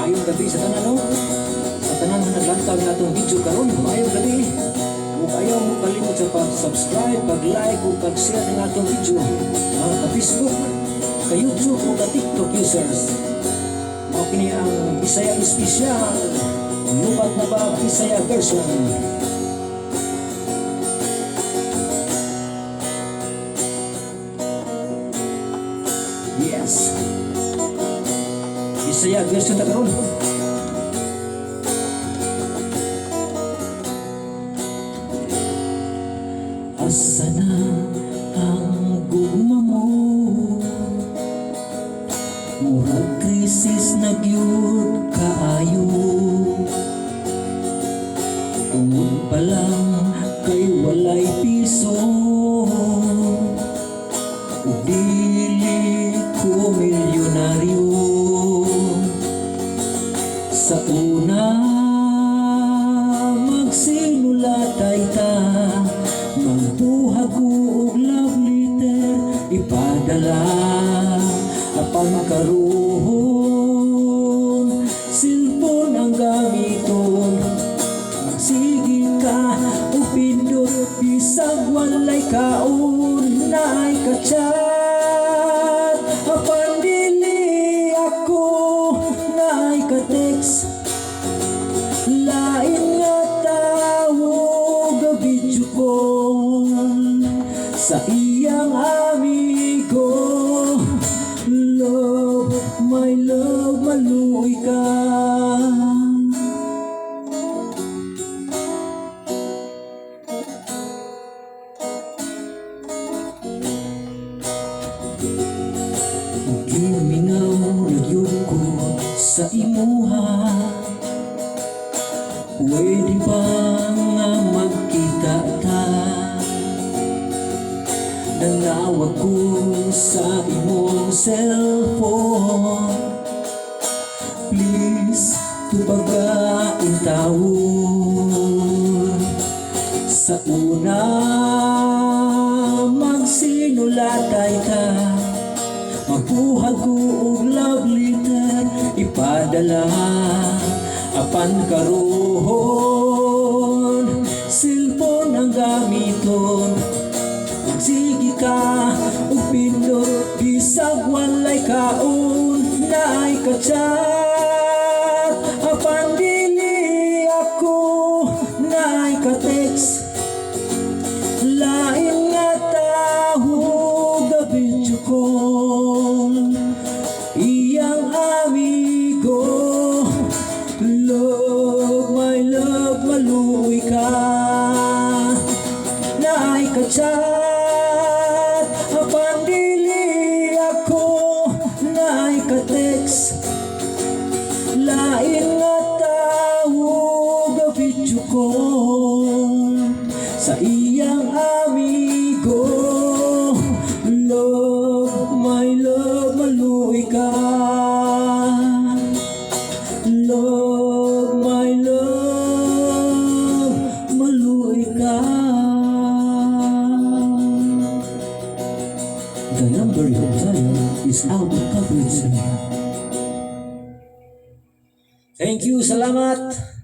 Maayong gabi sa tanan, no? Sa tanan na naglantag na itong video karon, maayong gabi. Kung ayaw mo kalimot sa pag-subscribe, pag-like o pag-share ng atong video, mga ka-Facebook, ka-YouTube o ka-TikTok users. Mao kini ang Bisaya Special, lupat na ba Bisaya version. Yes, Bisaya version ta karon. Asa na ang gugma mo? Murag krisis na gyud kaayo. Tungod pa lang kay walay piso, ug dili ko milyonaryo. Sa una magsinulatay ta, magbuhag ko og love letter ipadala. Apan karon cellphone ang gamiton, magsige ka o pindot bisag walay kaon naay ka-chat. Apan dili ako naay ka-text, lain nga tawag o video call sa iyang amigo. Love, my love, maluoy ka. Gimingaw nagyud ko sa imuha, pwede ba nga magkita ta? Nangawag ko sa imong cellphone, please tubagain tawon. Sa una magsinulatay ka, magbuhag ko og love letter ipadala. Apan karon cellphone ang gamiton, magsige ka ug pindot bisag walay kaon naay ka-chat. Apan dili ako naay ka-text, lain nga tawag o video call iyang amigo. Love, my love, maluoy ka. Naay ka-chat, apan dili ako naay ka-text, lain nga tawag o video call sa iyang amigo. Love, my love, maluoy ka. Love, my love, maluoy ka. The number you dial is out of coverage. Thank you, salamat.